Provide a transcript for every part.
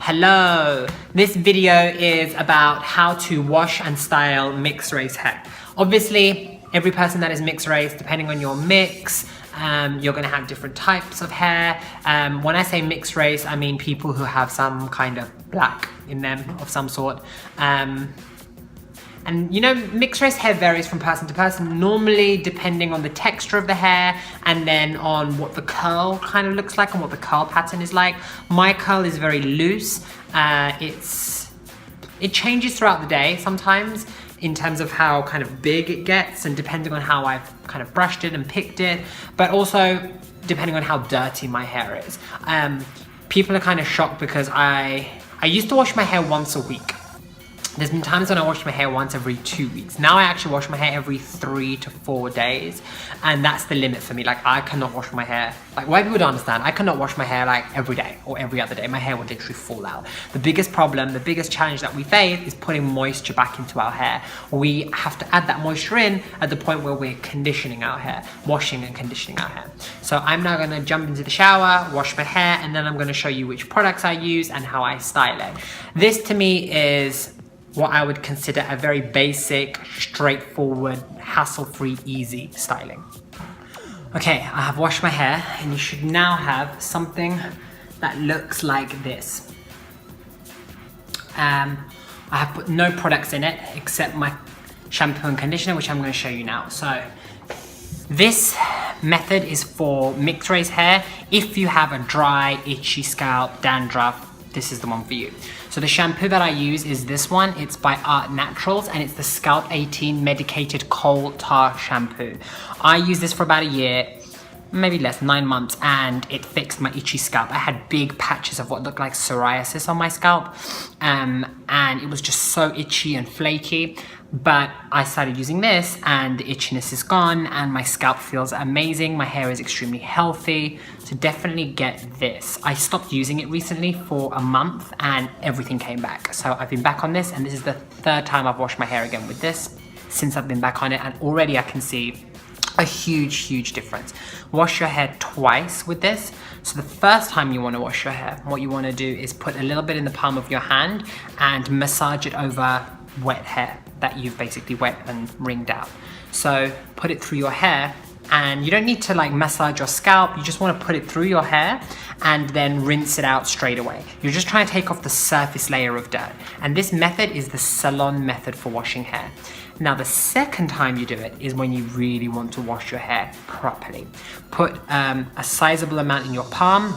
Hello! This video is about how to wash and style mixed race hair. Obviously, every person that is mixed race, depending on your mix, you're going to have different types of hair. When I say mixed race, I mean people who have some kind of black in them of some sort. And you know, mixed race hair varies from person to person, normally depending on the texture of the hair and then on what the curl kind of looks like and what the curl pattern is like. My curl is very loose. It changes throughout the day sometimes in terms of how kind of big it gets and depending on how I've kind of brushed it and picked it, but also depending on how dirty my hair is. People are kind of shocked because I used to wash my hair once a week. There's been times when I wash my hair once every 2 weeks. Now I actually wash my hair every 3 to 4 days. And that's the limit for me. Like, I cannot wash my hair. Like, white people don't understand. I cannot wash my hair like every day or every other day. My hair would literally fall out. The biggest problem, the biggest challenge that we face is putting moisture back into our hair. We have to add that moisture in at the point where we're conditioning our hair, washing and conditioning our hair. So I'm now gonna jump into the shower, wash my hair, and then I'm gonna show you which products I use and how I style it. This to me is what I would consider a very basic, straightforward, hassle-free, easy styling. Okay, I have washed my hair and you should now have something that looks like this. I have put no products in it except my shampoo and conditioner, which I'm going to show you now. So this method is for mixed race hair. If you have a dry, itchy scalp, dandruff, this is the one for you. So the shampoo that I use is this one. It's by Art Naturals and it's the Scalp 18 Medicated Coal Tar Shampoo. I used this for about a year, maybe less, 9 months, and it fixed my itchy scalp. I had big patches of what looked like psoriasis on my scalp, and it was just so itchy and flaky. But I started using this and the itchiness is gone and my scalp feels amazing. My hair is extremely healthy. So definitely get this. I stopped using it recently for a month and everything came back. So I've been back on this and this is the 3rd time I've washed my hair again with this since I've been back on it, and already I can see a huge difference. Wash your hair twice with this. So the first time you want to wash your hair, what you want to do is put a little bit in the palm of your hand and massage it over wet hair that you've basically wet and wringed out. So put it through your hair, and you don't need to like massage your scalp, you just want to put it through your hair and then rinse it out straight away. You're just trying to take off the surface layer of dirt. And this method is the Salon method for washing hair. Now the second time you do it is when you really want to wash your hair properly. Put a sizable amount in your palm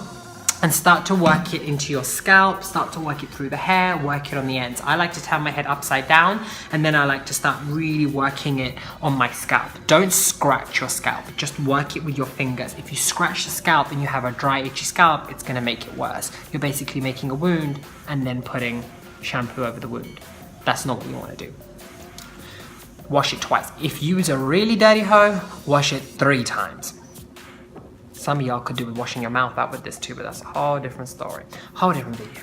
and start to work it into your scalp, start to work it through the hair, work it on the ends. I like to turn my head upside down and then I like to start really working it on my scalp. Don't scratch your scalp, just work it with your fingers. If you scratch the scalp and you have a dry, itchy scalp, it's gonna make it worse. You're basically making a wound and then putting shampoo over the wound. That's not what you wanna do. Wash it twice. If you use a really dirty hoe, wash it 3 times. Some of y'all could do with washing your mouth out with this too, but that's a whole different story, whole different video.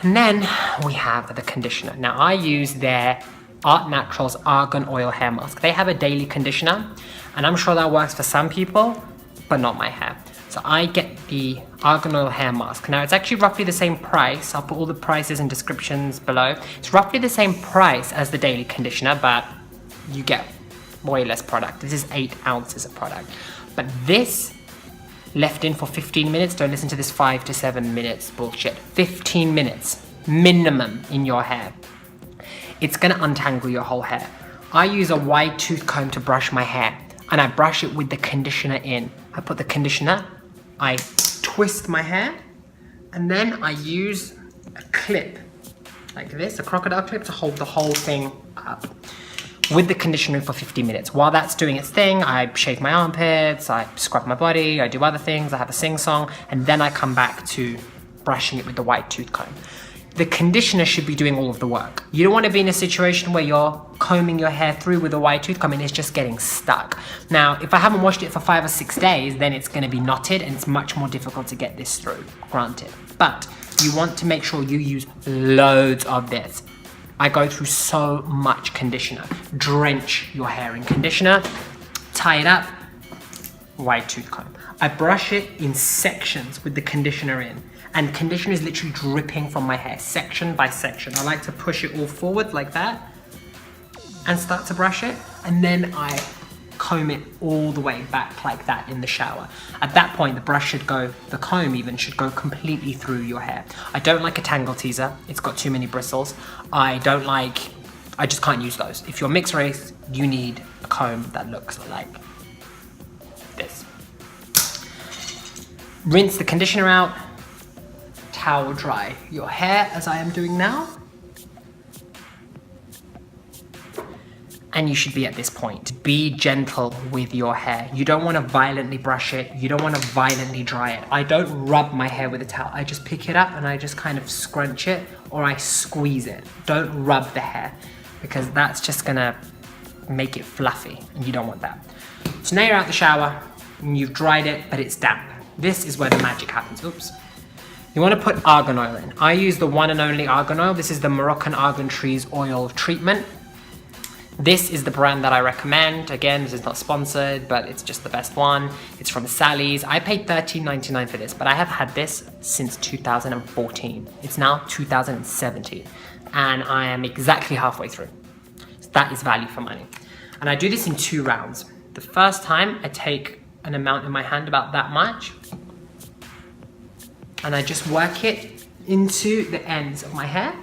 And then we have the conditioner. Now I use their Art Naturals Argan Oil Hair Mask. They have a daily conditioner, and I'm sure that works for some people, but not my hair. So I get the Argan Oil Hair Mask. Now it's actually roughly the same price. I'll put all the prices and descriptions below. It's roughly the same price as the daily conditioner, but you get way less product. This is 8 ounces of product. But this, left in for 15 minutes, don't listen to this 5 to 7 minutes bullshit. 15 minutes minimum in your hair. It's gonna untangle your whole hair. I use a wide tooth comb to brush my hair and I brush it with the conditioner in. I put the conditioner, I twist my hair, and then I use a clip like this, a crocodile clip, to hold the whole thing up with the conditioner for 50 minutes. While that's doing its thing, I shave my armpits, I scrub my body, I do other things, I have a sing-song, and then I come back to brushing it with the white tooth comb. The conditioner should be doing all of the work. You don't want to be in a situation where you're combing your hair through with a white tooth comb and it's just getting stuck. Now, if I haven't washed it for 5 or 6 days, then it's going to be knotted and it's much more difficult to get this through, granted. But you want to make sure you use loads of this. I go through so much conditioner. Drench your hair in conditioner, tie it up, white tooth comb. I brush it in sections with the conditioner in. and conditioner is literally dripping from my hair, section by section. I like to push it all forward like that and start to brush it, and then I comb it all the way back like that in the shower. At that point, the brush should go, the comb even, should go completely through your hair. I don't like a tangle teaser. It's got too many bristles. I just can't use those. If you're mixed race, you need a comb that looks like this. Rinse the conditioner out, towel dry your hair as I am doing now. And you should be at this point. Be gentle with your hair. You don't want to violently brush it. You don't want to violently dry it. I don't rub my hair with a towel. I just pick it up and I just kind of scrunch it, or I squeeze it. Don't rub the hair, because that's just gonna make it fluffy, and you don't want that. So now you're out the shower and you've dried it, but it's damp. This is where the magic happens. Oops. You want to put argan oil in. I use the one and only argan oil. This is the Moroccan argan trees oil treatment. This is the brand that I recommend. Again, this is not sponsored, but it's just the best one. It's from Sally's. I paid $13.99 for this, but I have had this since 2014. It's now 2017, and I am exactly halfway through. So that is value for money. And I do this in 2 rounds. The first time, I take an amount in my hand, about that much, and I just work it into the ends of my hair.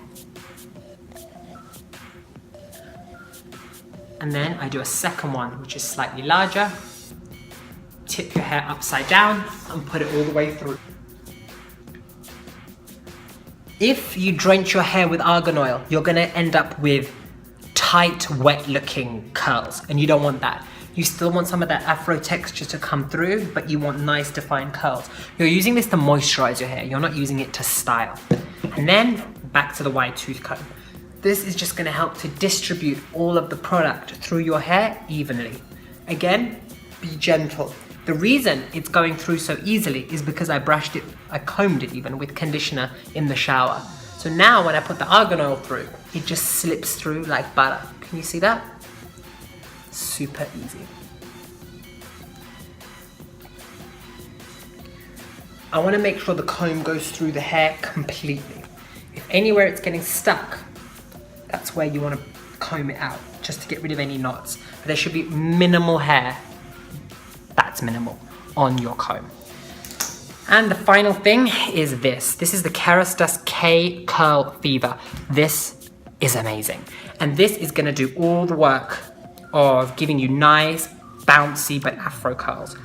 And then I do a second one, which is slightly larger. Tip your hair upside down and put it all the way through. If you drench your hair with argan oil, you're gonna end up with tight, wet looking curls, and you don't want that. You still want some of that afro texture to come through, but you want nice defined curls. You're using this to moisturize your hair. You're not using it to style. And then back to the wide tooth comb. This is just gonna help to distribute all of the product through your hair evenly. Again, be gentle. The reason it's going through so easily is because I brushed it, I combed it even with conditioner in the shower. So now when I put the argan oil through, it just slips through like butter. Can you see that? Super easy. I wanna make sure the comb goes through the hair completely. If anywhere it's getting stuck, that's where you want to comb it out, just to get rid of any knots. But there should be minimal hair, that's minimal, on your comb. And the final thing is this. This is the Kerastase K Curl Fever. This is amazing. And this is gonna do all the work of giving you nice, bouncy, but afro curls.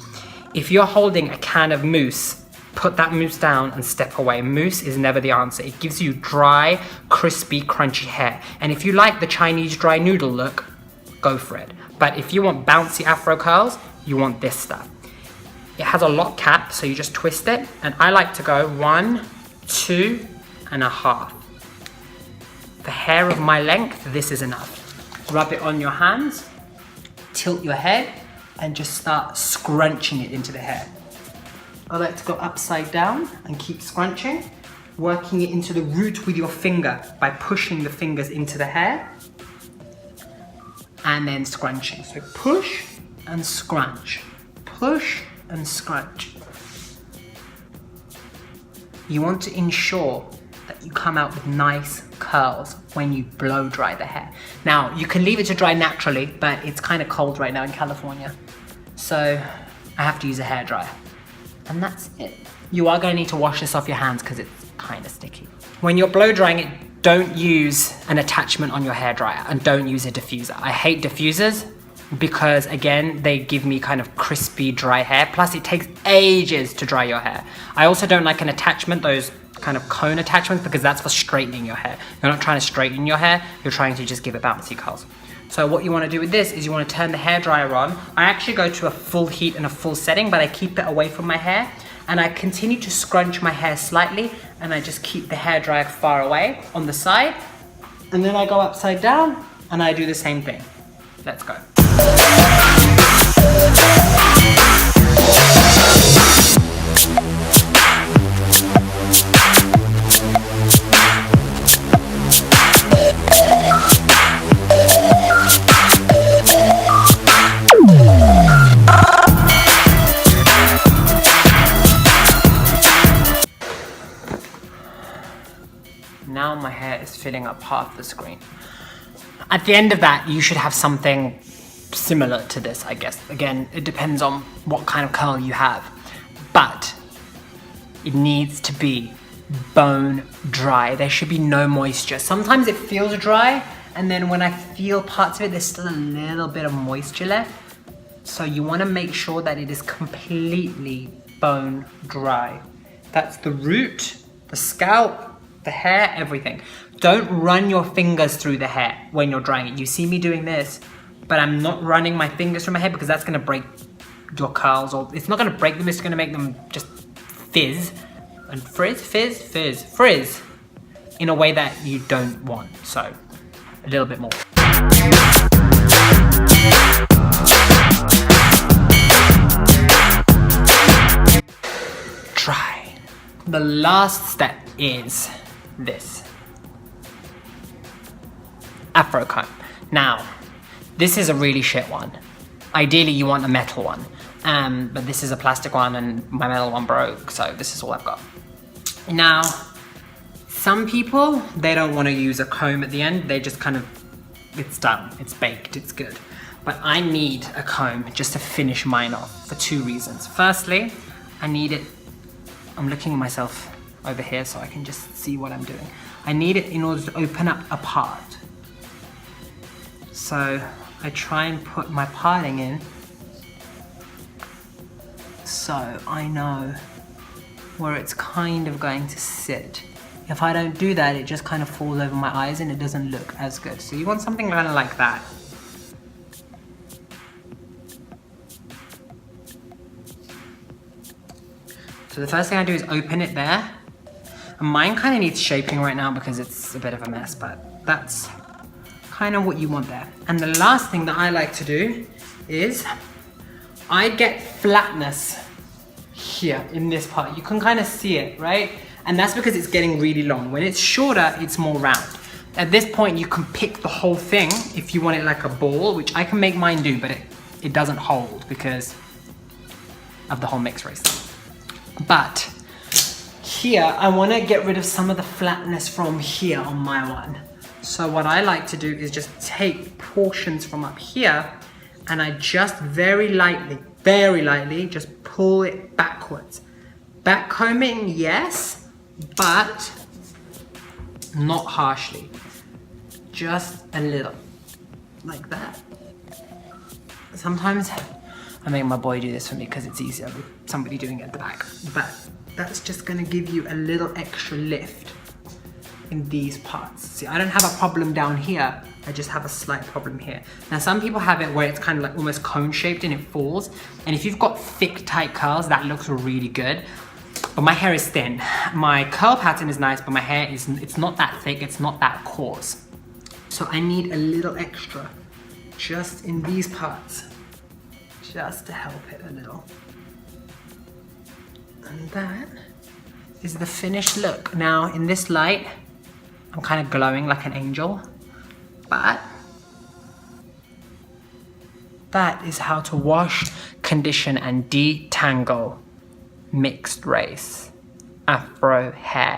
If you're holding a can of mousse, put that mousse down and step away. Mousse is never the answer. It gives you dry, crispy, crunchy hair. And if you like the Chinese dry noodle look, go for it. But if you want bouncy afro curls, you want this stuff. It has a lock cap, so you just twist it. And I like to go 1, 2.5. For hair of my length, this is enough. Rub it on your hands, tilt your head, and just start scrunching it into the hair. I like to go upside down and keep scrunching, working it into the root with your finger by pushing the fingers into the hair and then scrunching. So push and scrunch, push and scrunch. You want to ensure that you come out with nice curls when you blow dry the hair. Now, you can leave it to dry naturally, but it's kind of cold right now in California. So I have to use a hairdryer. And that's it. You are going to need to wash this off your hands because it's kind of sticky. When you're blow drying it, don't use an attachment on your hairdryer and don't use a diffuser. I hate diffusers because, again, they give me kind of crispy, dry hair. Plus, it takes ages to dry your hair. I also don't like an attachment, those kind of cone attachments, because that's for straightening your hair. You're not trying to straighten your hair, you're trying to just give it bouncy curls. So what you want to do with this is you want to turn the hairdryer on. I actually go to a full heat and a full setting, but I keep it away from my hair. And I continue to scrunch my hair slightly, and I just keep the hairdryer far away on the side. And then I go upside down, and I do the same thing. Let's go. now my hair is filling up half the screen. At the end of that, you should have something similar to this, I guess. Again, it depends on what kind of curl you have, but it needs to be bone dry. There should be no moisture. Sometimes it feels dry, and then when I feel parts of it, there's still a little bit of moisture left. So you want to make sure that it is completely bone dry. That's the root, the scalp, the hair, everything. Don't run your fingers through the hair when you're drying it. You see me doing this, but I'm not running my fingers through my hair because that's gonna break your curls, or it's not gonna break them, it's gonna make them just fizz and frizz in a way that you don't want. So a little bit more. Dry. The last step is this. Afro comb. Now, this is a really shit one. Ideally, you want a metal one, but this is a plastic one and my metal one broke, so this is all I've got. Now, some people, they don't want to use a comb at the end. They just kind of, it's done, it's baked, it's good. But I need a comb just to finish mine off for two reasons. Firstly, I need it, I'm looking at myself over here so I can just see what I'm doing. I need it in order to open up a part. So I try and put my parting in so I know where it's kind of going to sit. If I don't do that, it just kind of falls over my eyes and it doesn't look as good. So you want something kind of like that. So the first thing I do is open it there. And mine kind of needs shaping right now because it's a bit of a mess, but that's kind of what you want there. And the last thing that I like to do is I get flatness here in this part. You can kind of see it, right? And that's because it's getting really long. When it's shorter, it's more round. At this point, you can pick the whole thing if you want it like a ball, which I can make mine do, but it doesn't hold because of the whole mixed race thing. But here, I want to get rid of some of the flatness from here on my one. So what I like to do is just take portions from up here and I just very lightly just pull it backwards. Back combing, yes, but not harshly. Just a little, like that. Sometimes I make my boy do this for me because it's easier with somebody doing it at the back. But that's just gonna give you a little extra lift in these parts. See, I don't have a problem down here, I just have a slight problem here. Now some people have it where it's kind of like almost cone shaped and it falls. And if you've got thick, tight curls, that looks really good. But my hair is thin. My curl pattern is nice, but my hair is, it's not that thick, it's not that coarse. So I need a little extra, just in these parts, just to help it a little. And that is the finished look. Now in this light, I'm kind of glowing like an angel, but that is how to wash, condition, and detangle mixed race Afro hair.